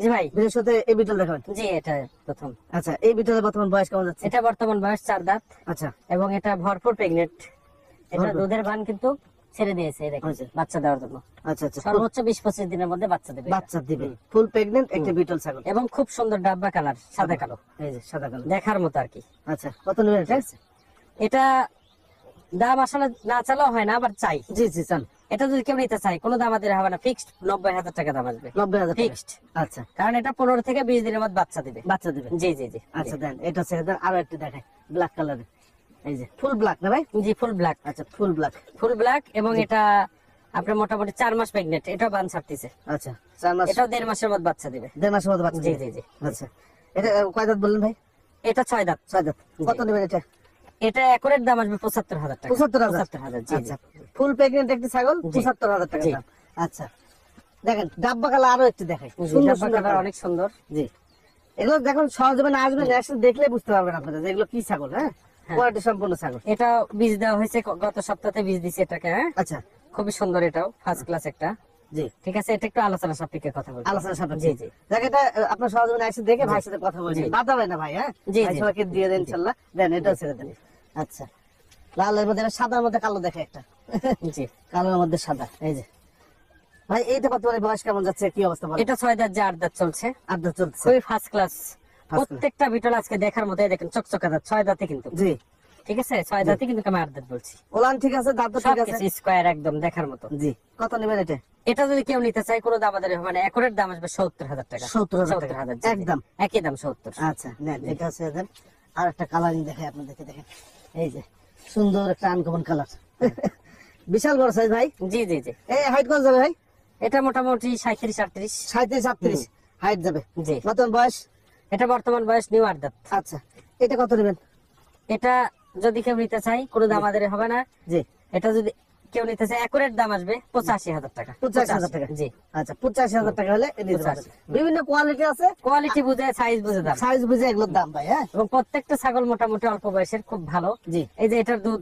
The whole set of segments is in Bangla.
জি ভাই, সাথে এই বিটল দেখাবেন। জি এটা প্রথম। আচ্ছা, এই বিটলের বর্তমান বয়স কেমন যাচ্ছে? এটা বর্তমান বয়স 4 দাঁত। আচ্ছা, এবং এটা ভরপুর প্রেগনেন্ট। এটা ভরপুর। দুধের বান কিন্তু ছেড়ে দিয়েছে, এই দেখেন, আচ্ছা। বাচ্চা দেওয়ার জন্য। আচ্ছা আচ্ছা, সর্বোচ্চ 20-25 দিনের মধ্যে বাচ্চা দেবে এটা। বাচ্চা দিবে। ফুল প্রেগনেন্ট একটা বিটল ছাগল এবং খুব সুন্দর ডাব্বা কালার, সাদা কালো, এই যে সাদা কালো দেখার মতো আর কি। আচ্ছা, কত নেবেন এটা? এটা দাম আসলে না চালেও হয় না, আবার চাই। জি জি, চান। এটা যদি কেউ নিতে চায় কোনো দাম আমাদের হবে না, ফিক্সড 90,000 টাকা দাম আসবে। 90,000 ফিক্সড। আচ্ছা, কারণ এটা 15 থেকে 20 দিনের মধ্যে বাচ্চা দিবে। বাচ্চা দিবে। জি জি জি। আচ্ছা দেন, এটা ছেড়ে দেন, আরো একটা দেখাই ব্ল্যাক কালারের। এই যে ফুল ব্ল্যাক না ভাই? জি ফুল ব্ল্যাক। আচ্ছা, ফুল ব্ল্যাক। ফুল ব্ল্যাক এবং এটা আপনার মোটামুটি 4 মাস প্রেগনেন্ট। এটাও বান ছাড়তেছে। আচ্ছা, 4 মাস। এটাও 1.5 মাসের মধ্যে বাচ্চা দিবে। 1.5 মাসের মধ্যে বাচ্চা জি দিবে। জি জি। আচ্ছা, এটা কয় দাঁত বললেন ভাই? এটা 6 দাঁত। 6 দাঁত। কত নেবেন এটা? এটা একরের দাম আসবে 75,000 টাকা। 75,000। জি জি। আচ্ছা, ফুল প্রেগনেন্ট একটা ছাগল, 75,000 টাকা জি। দাম। আচ্ছা, দেখেন ডাব্বা কালা আরো একটু দেখাই। জি, সুন্দর ডাব্বা সুন্দর কালার কালার। অনেক সুন্দর। জি, এগুলো দেখুন সহজে না আসবেন, আসলে দেখলে বুঝতে পারবেন আপনারা যে এগুলো কি ছাগল। হ্যাঁ, কোয়ালিটি সম্পূর্ণ ছাগল। এটা বীজ দেওয়া হয়েছে, গত সপ্তাহে বীজ দিয়েছে এটাকে। হ্যাঁ, আচ্ছা, খুবই সুন্দর, এটাও ফার্স্ট ক্লাস একটা। জি, ঠিক আছে, এটা একটু আলোচনা সাপেক্ষে কথা বলবো। আলোচনার সাথে। জি জি। দেখ, এটা আপনার সহজে না এসে দেখে ভাইয়ের সাথে কথা বলবেন, বাধা হয় না ভাই। হ্যাঁ, জি, ভাই জি। সবাইকে দিয়ে দেন ইনশাআল্লাহ। দেন, এটাও ছেড়ে দেন। আচ্ছা, লালের মধ্যে সাদার মধ্যে কালো দেখে একটা। জি। কালোর মধ্যে সাদা। এই যে ভাই, এইটা বর্তমানে বয়স কেমন যাচ্ছে, কি অবস্থা বলেন? এটা 6 দাঁত, যে 8 দাঁত চলছে। আড্ডা চলছে। খুবই ফার্স্ট ক্লাস। class। প্রত্যেকটা বিটল আজকে দেখার মতো, এই দেখেন চকচকা দাঁত, 6 দাঁতে কিন্তু। জি, ঠিক আছে, 6 দাঁতে কিন্তু আমি 8 দাঁত বলছি। ওলান ঠিক আছে, দাঁত ঠিক আছে। সবকিছু স্কয়ার একদম দেখার মতো। জি, কত নেবেন এটা? এটা যদি কেউ নিতে চায় কোনো দাম আমাদের হবে না, একরের দাম আসবে 70,000 টাকা। 70,000 টাকা। 70,000 জি, জি। একদম একই দাম 70। আচ্ছা, নেন, এটা ছেড়ে দেন। আর একটা কালারিং দেখাই আপনাদেরকে, দেখেন এই যে সুন্দর একটা আনকমন কালার। বিশাল বড় সাইজ ভাই। জি জি জি। এই হাইট কত যাবে ভাই? এটা মোটামুটি 37-38। 37-38 হাইট যাবে। জি। বর্তমান বয়স? এটা বর্তমান বয়স নিউ 8 দাঁত। আচ্ছা, এটা কত নেবেন? এটা যদি কেউ নিতে চায় কোনো দাম আমাদের হবে না। জি, এটা যদি কেউ নিতে চায় একরের দাম আসবে 85,000 টাকা। 85,000 টাকা। জি। আচ্ছা, 85,000 টাকা হলে নিতে পারবেন। 85,000 বিভিন্ন কোয়ালিটি আছে, কোয়ালিটি বুঝে, সাইজ বুঝে দাম। সাইজ বুঝে এগুলোর দাম ভাই। হ্যাঁ, এবং প্রত্যেকটা ছাগল মোটামুটি অল্প বয়সের, খুব ভালো। জি। এই যে এটার দুধ,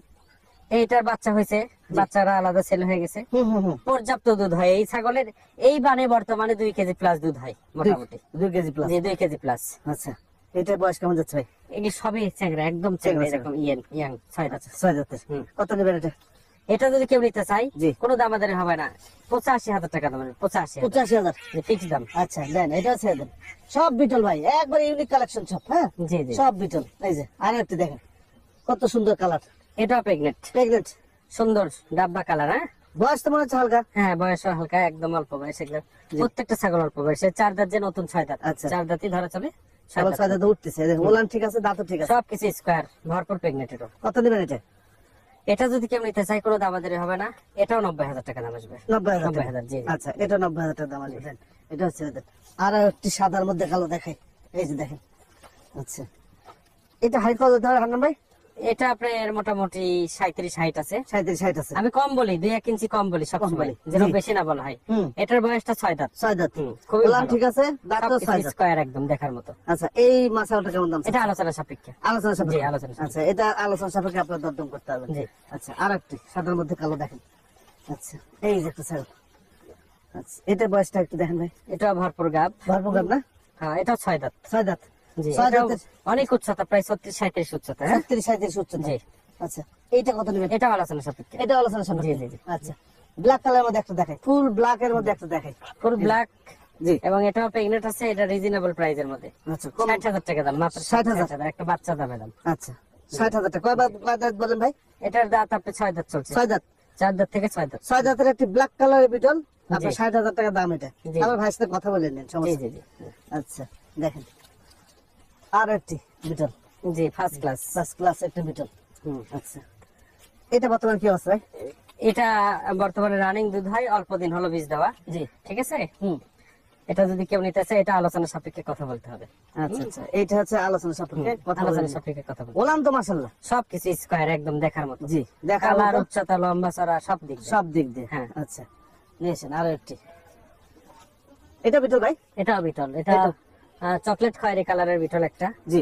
এইটার বাচ্চা হয়েছে, বাচ্চারা আলাদা সেল হয়ে গেছে, হুম। পর্যাপ্ত দুধ হয় এই ছাগলের। এই বানে বর্তমানে 2 কেজি প্লাস দুধ হয় মোটামুটি। 2 কেজি প্লাস। জি, 2 কেজি প্লাস। আচ্ছা, এটার বয়স কেমন যাচ্ছে ভাই? এগুলি সবই চ্যাংরা, একদম চ্যাংরা, এরকম ইয়াং 6 দাঁত। 6 দাঁতের। হুম। কত নেবেন এটা? এটা যদি কেউ নিতে চায় জি। কোনো দাম আমাদের হবে না, 85,000 টাকা দাম। 85,000 85,000। ফিক্স দাম। আচ্ছা, দেন, এটাও ছেড়ে দেন। সব বিটল ভাই, একবার ইউনিক কালেকশন সব। হ্যাঁ, জি জি। সব বিটল। এই যে আর একটু দেখেন, কত সুন্দর কালার। এটাও প্রেগনেন্ট, প্রেগনেন্ট, সুন্দর ডাব্বা কালার। হ্যাঁ বয়স তো মনে হচ্ছে হালকা। হ্যাঁ, বয়স হালকা, একদম অল্প বয়স। এগুলো প্রত্যেকটা ছাগল অল্প বয়সে। 4 দাঁত, যে নতুন 6 দাঁত। আচ্ছা। 4 দাঁতই ধরা চলে। ছাগল 6 দাঁতে উঠতেছে। এই দেখেন, ওলান ঠিক আছে, দাঁতও ঠিক আছে। সবকিছু স্কয়ার, ভরপুর প্রেগনেন্ট। কত নেবেন এটা? এটা যদি কেউ নিতে চায় কোনো দাম আমাদের হবে না, এটাও 90,000 টাকা দাম আসবে। 90,000 টাকা। 90,000 জি জি। আচ্ছা, এটা 90,000 টাকা দাম আসবে। দেন, এটাও ছেড়ে দেন। আর একটি সাদার মধ্যে কালো দেখাই, এই যে দেখেন। আচ্ছা, এটা হাইট কত ধরে হান্নান ভাই? এটা আপনার মোটামুটি 37 হাইট আছে। 37-60 আছে। আমি কম বলি, 2-1 ইঞ্চি কম বলি সবসময়, বলি। যেন জি। বেশি না বলা হয়। হুম। এটার বয়সটা 6 দাঁত। 6 দাঁত। খুবই ওলান ভালো। ঠিক আছে, দাঁতও 6 দাঁত। স্কয়ার একদম দেখার মতো। আচ্ছা, এই মাছালটা কেমন দাম? এটা আলোচনা সাপেক্ষে। আলোচনা জি, সাপেক্ষে। আলোচনা সাপেক্ষে। আচ্ছা, এটা আলোচনা সাপেক্ষে আপনার দরদাম করতে হবে। জি। আচ্ছা, আর একটি সাদার মধ্যে কালো দেখেন। আচ্ছা, এই যে একটা ছাগল। আচ্ছা, এটার বয়সটা একটু দেখেন ভাই। এটাও ভরপুর গাব। ভরপুর গাব না? হ্যাঁ, এটাও 6 দাঁত। 6 দাঁত। জি, 6 এটাও দাঁতের। অনেক উচ্চতা, প্রায় 36-37 উচ্চতা। হ্যাঁ 37-37 উচ্চতা। জি। আচ্ছা, এইটা কত নেবেন? এটাও আলোচনা সাপেক্ষে। এটা আলোচনা সাপেক্ষে। জি, জি, জি। আচ্ছা, ব্ল্যাক কালারের মধ্যে একটা দেখাই, ফুল ব্ল্যাক এর মধ্যে একটা দেখাই। Full black. জি। এবং এটাও প্রেগনেন্ট আছে। এটা রিজনেবল প্রাইসের মধ্যে। আচ্ছা, কম। 60,000 টাকা দাম, মাত্র 60,000 60,000, একটা বাচ্চা দামে দাম। আচ্ছা, 60,000 টাকা। কয় দাঁত বলেন ভাই? এটার দাঁত আপনি 6 দাঁত চলছে। 6 দাঁত। 4 দাঁত থেকে 6 দাঁত। 6 দাঁতের একটি ব্ল্যাক কালারের বিটল, আপনার জি। 60,000 টাকা দাম এটা। জি। আমার ভাইয়ের সাথে কথা বলে নিন, জি সমস্যা জি নেই। জি। আচ্ছা, দেখেন আর একটি বিটল, জি, ফার্স্ট ক্লাস। ফার্স্ট ক্লাস একটা বিটল। আচ্ছা, এটা বর্তমান কি অবস্থা ভাই? এটা বর্তমানে রানিং দুধ হয়, অল্প দিন হলো বীজ দেওয়া। জি। ঠিক আছে। হুম। এটা যদি কেউ নিতে চায়, এটা আলোচনা সাপেক্ষে কথা বলতে হবে। আচ্ছা আচ্ছা, এইটা হচ্ছে আলোচনা সাপেক্ষে কথা আলোচনা বলে সাপেক্ষে কথা বলতে হবে। বললাম তো, মাশাআল্লাহ সবকিছু স্কয়ার একদম দেখার মতো। জি, দেখার কালার, মতো। উচ্চতা, লম্বা চড়া সব দিক দিয়ে। সব দিক দিয়ে। হ্যাঁ। আচ্ছা, নিয়েছেন আরো একটি। এটা বিটল ভাই? এটাও বিটল। এটা চকলেট খয়েরি কালারের বিটল একটা। জি।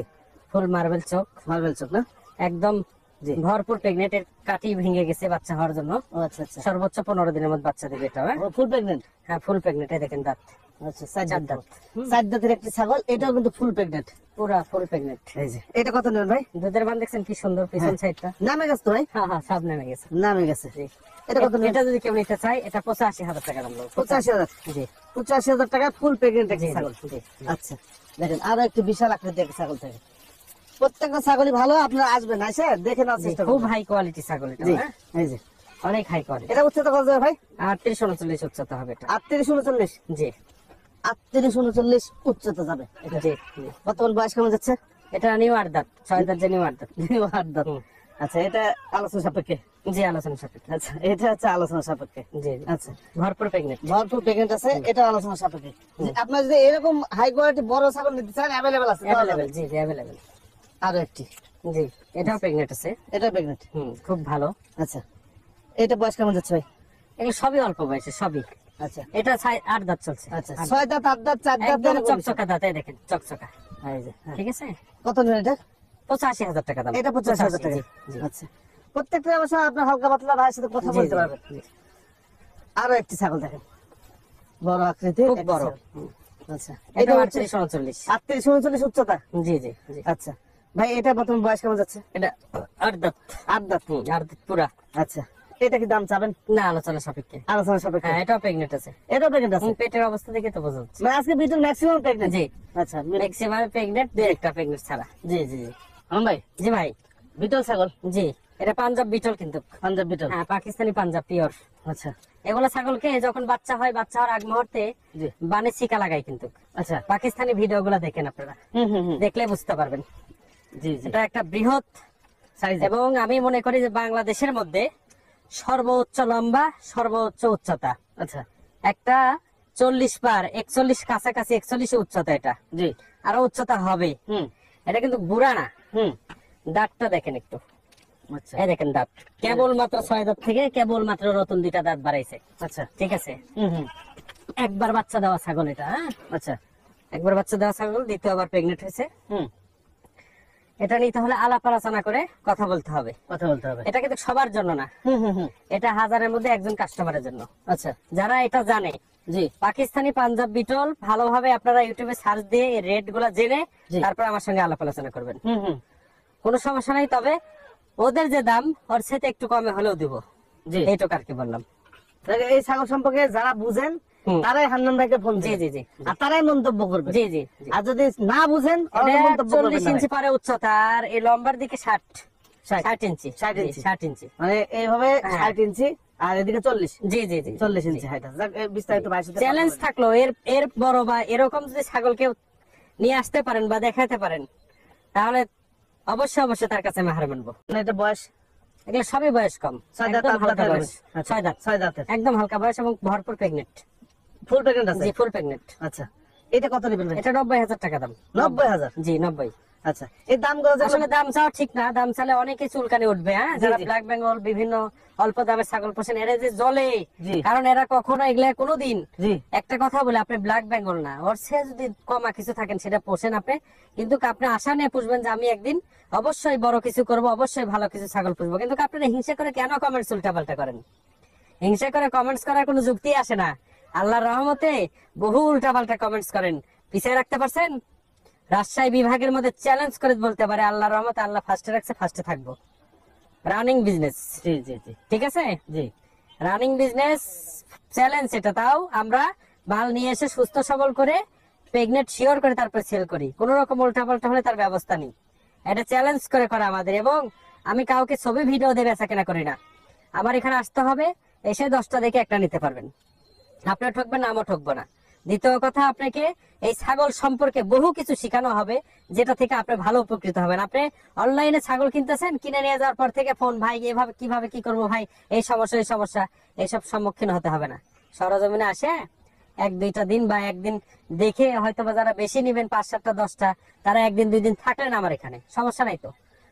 ফুল মার্বেল চোখ, মার্বেল চোখ না? একদম জি। ভরপুর প্রেগনেন্টের, কাটি ভেঙে গেছে বাচ্চা হওয়ার জন্য। ও আচ্ছা আচ্ছা, সর্বোচ্চ 15 দিনের মধ্যে বাচ্চা দেবে এটা। হ্যাঁ ফুল প্রেগনেন্ট। হ্যাঁ, ফুল প্রেগনেন্ট। দেখেন দাঁত। আচ্ছা চার চার দাঁত দাঁত। চার দাঁতের একটি ছাগল, এটাও কিন্তু ফুল প্রেগনেন্ট। পুরা ফুল প্রেগনেন্ট। এই যে এটা কত নেবেন ভাই? দুধের বান দেখছেন কি সুন্দর পিছন সাইডটা। নামে গেছে তো ভাই? হ্যাঁ হ্যাঁ, সব নেমে গেছে। নামে গেছে। এটা কত নেবেন? এটা যদি কেউ নিতে চায় এটা 85,000 টাকা দাম লাগবে। 85,000। জি 85,000 টাকা ফুল প্রেগনেন্ট একটি জি, ছাগল। জি, জি। আচ্ছা দেখেন আরো একটি বিশাল আকৃতির একটি ছাগল থাকে। প্রত্যেকটা ছাগলই ভালো, আপনারা আসবেন এসে দেখে নেওয়ার জি, চেষ্টা খুব করবেন। হাই কোয়ালিটি ছাগল এটা। জি হ্যাঁ? এই যে অনেক হাই কোয়ালিটি। এটা উচ্চতা কত যাবে ভাই? 38-39 উচ্চতা হবে এটা। 38-39। জি 38-39 উচ্চতা যাবে এটা। জি জি। বর্তমান বয়স কেমন যাচ্ছে? এটা নিউ আট দাঁত, 6 দাঁত যে নিউ আট দাঁত। 8 দাঁত। হুম। আচ্ছা এটা আলোচনা সাপেক্ষে। জি আলোচনা সাপেক্ষে। আচ্ছা এটা হচ্ছে আলোচনা সাপেক্ষে। জি জি। আচ্ছা ভরপুর প্রেগনেন্ট। ভরপুর প্রেগনেন্ট আছে, এটা আলোচনা সাপেক্ষে। আপনার যদি এরকম হাই কোয়ালিটি বড় ছাগল নিতে চান অ্যাভেলেবেল আছে, পাওয়া যাবে। অ্যাভেলেবেল। জি জি অ্যাভেলেবেল। আরো একটি, জি এটাও প্রেগনেন্ট আছে। এটা প্রেগনেন্ট। খুব ভালো। আচ্ছা এটা বয়স কেমন যাচ্ছে ভাই? এগুলো সবই অল্প বয়সে, সবই। আচ্ছা এটা 8 দাঁত চলছে। আচ্ছা 6 দাঁত 8 দাঁত 4 দাঁত একদম এরকম চকচকা দাঁত, এই দেখেন চকচকা। এই যে, হ্যাঁ। ঠিক আছে। কত নেবেন এটা? 85,000 টাকা দাম। এটা 85,000 টাকা। জি, জি। আচ্ছা প্রত্যেকটা অবশ্য আপনার হালকা পাতলা ভাইয়ের সাথে কথা জি, বলতে জি, পারবেন। জি। আরো একটি ছাগল দেখেন, বড় আকৃতির খুব একটি বড়। ছাগল। আচ্ছা এটা এটা হচ্ছে 38-39। 38-39 উচ্চতা। জি জি জি। আচ্ছা ভাই এটা বর্তমান বয়স কেমন যাচ্ছে? এটা 8 দাঁত। 8 দাঁত। 8 দাঁত পুরা। আচ্ছা এটা কি দাম চাবেন? না আলোচনা সাপেক্ষে। আলোচনা সাপেক্ষে। হ্যাঁ এটাও প্রেগনেন্ট আছে। এটা প্রেগনেন্ট আছে? পেটের অবস্থা দেখে তো বোঝা যাচ্ছে। মানে আজকে ভিতর ম্যাক্সিমাম প্রেগনেন্ট। জি আচ্ছা ম্যাক্সিমাম প্রেগনেন্ট, দুই একটা প্রেগনেন্ট ছাড়া। জি জি জি আমার ভাই জি ভাই। বিটল ছাগল, জি এটা পাঞ্জাব বিটল কিন্তু। পাঞ্জাব বিটল। হ্যাঁ পাকিস্তানি পাঞ্জাব পিওর। আচ্ছা এগুলো ছাগলকে যখন বাচ্চা হয়, বাচ্চা হওয়ার আগ মুহূর্তে জি বানে শিকা লাগায় কিন্তু। আচ্ছা পাকিস্তানি ভিডিও গুলা দেখেন আপনারা, হুম দেখলে বুঝতে পারবেন। জি জি এটা একটা বৃহৎ সাইজ। এবং আমি মনে করি যে বাংলাদেশের মধ্যে সর্বোচ্চ লম্বা, সর্বোচ্চ উচ্চতা। আচ্ছা একটা 40 পার 41 কাছাকাছি, 41 উচ্চতা এটা। জি আরো উচ্চতা হবে। হুম এটা কিন্তু বুড়া না। হুম দাঁতটা দেখেন একটু, আচ্ছা এই দেখেন দাঁত কেবল মাত্র 6 দাঁত থেকে কেবল মাত্র নতুন 2টা দাঁত বাড়াইছে। আচ্ছা ঠিক আছে। হুম একবার বাচ্চা দেওয়া ছাগল এটা। হ্যাঁ আচ্ছা একবার বাচ্চা দেওয়া ছাগল, দ্বিতীয়বার প্রেগনেন্ট হয়েছে। হুম এটা নিতে হলে আলাপ আলোচনা করে কথা বলতে হবে। কথা বলতে হবে। এটা কিন্তু সবার জন্য না, হুম এটা হাজারের মধ্যে একজন কাস্টমারের জন্য। আচ্ছা যারা এটা জানে, জি পাকিস্তানি পাঞ্জাব বিটল ভালোভাবে আপনারা ইউটিউবে সার্চ দিয়ে এই রেট গুলা জেনে জি। তারপর আমার সঙ্গে আলাপ আলোচনা করবেন। হুম কোনো সমস্যা নাই, তবে ওদের যে দাম ওর সাথে একটু কমে হলেও দিব, জি এইটুকু আর কি বললাম। তাহলে এই ছাগল সম্পর্কে যারা বুঝেন হুম। তারাই হান্নান ভাইকে ফোন জি দিবেন। জি জি আর তারাই মন্তব্য করবে। জি জি জি। আর যদি না বুঝেন তাহলে এটা মন্তব্য করবেন 40 না ইঞ্চি ভাই। পারে উচ্চতা, আর এই লম্বার দিকে 60 60 ইঞ্চি। 60 ইঞ্চি। 60 ইঞ্চি। মানে এইভাবে হ্যাঁ। 60 ইঞ্চি আর এদিকে 40 জি জি জি। 40 ইঞ্চি হাইট আছে। যাক, এই বিস্তারিত ভাইয়ের সাথে চ্যালেঞ্জ কথা থাকলো এর এর বড় বা এরকম যদি ছাগলকে নিয়ে আসতে পারেন বা দেখাতে পারেন, তাহলে অবশ্যই অবশ্যই তার কাছে আমি হার মানবো। বলবেন। মানে এটা বয়স এগুলো সবই বয়স কম, 6 দাঁত একদম 8 হালকা দাঁতের বয়স। বয়স। 6 দাঁত, 6 দাঁতের একদম হালকা বয়স এবং ভরপুর প্রেগনেন্ট। ফুল প্রেগনেন্ট আছে। জি ফুল প্রেগনেন্ট। আচ্ছা এটা কত নেবেন ভাই? এটা 90,000 টাকা দাম। 90,000। জি 90। আচ্ছা এই দামগুলো যেগুলো আসলে দাম চাও ঠিক না, দাম চালে অনেকে চুলকানি উঠবে। হ্যাঁ জি, যারা জি। ব্ল্যাক বেঙ্গল বিভিন্ন অল্প দামের ছাগল পোষেন, এরা যে জ্বলে, জি। কারণ এরা কখনো এগুলা কোনোদিন জি একটা কথা বলে, আপনি ব্ল্যাক বেঙ্গল না, ওর সে যদি কমা কিছু থাকেন সেটা পোষেন আপনি, কিন্তু আপনি আশা নিয়ে পুষবেন যে আমি একদিন অবশ্যই বড় কিছু করব, অবশ্যই ভালো কিছু ছাগল পুষবো। কিন্তু আপনারা হিংসা করে কেন কমেন্টস উল্টাপাল্টা করেন? হিংসা করে কমেন্টস করার কোনো যুক্তি আসে না। আল্লাহর রহমতে বহু উল্টাপাল্টা কমেন্টস করেন, পিছিয়ে রাখতে পারছেন? রাজশাহী বিভাগের মধ্যে চ্যালেঞ্জ করে বলতে পারে আল্লাহর রহমতে আল্লাহ ফার্স্টে রাখছে, ফার্স্টে থাকবো। রানিং বিজনেস, জি জি জি ঠিক আছে, জি রানিং বিজনেস চ্যালেঞ্জ এটা। তাও আমরা মাল নিয়ে এসে সুস্থ সবল করে প্রেগনেন্ট শিওর করে তারপর সেল করি, কোন রকম উল্টাপাল্টা হলে তার ব্যবস্থা নেই। এটা চ্যালেঞ্জ করে করা আমাদের, এবং আমি কাউকে ছবি ভিডিও দিয়ে বেচা কেনা করি না। আমার এখানে আসতে হবে, এসে 10টা দেখে একটা নিতে পারবেন, আপনার ঠকবেন না, আমিও ঠকবো না। দ্বিতীয় কথা, আপনাকে এই ছাগল সম্পর্কে বহু কিছু শেখানো হবে, যেটা থেকে আপনি ভালো উপকৃত হবেন। আপনি অনলাইনে ছাগল কিনতেছেন, কিনে নিয়ে যাওয়ার পর থেকে ফোন, ভাই এভাবে কিভাবে কি করবো, ভাই এই সমস্যা এই সমস্যা, এইসব সম্মুখীন হতে হবে না। সরজমিনে আসে 1-2টা দিন বা একদিন দেখে, হয়তো বা যারা বেশি নিবেন 5-7টা 10টা, তারা 1-2 দিন থাকলেন আমার এখানে, সমস্যা নাই তো।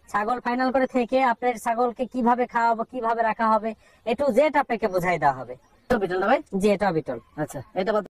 ছাগল ফাইনাল করে থেকে আপনার ছাগলকে কিভাবে খাওয়াবো, কিভাবে রাখা হবে, এ টু জেড আপনাকে বুঝাই দেওয়া হবে। তো বিটল না ভাই? জি এটা বিটল। আচ্ছা এটা কত?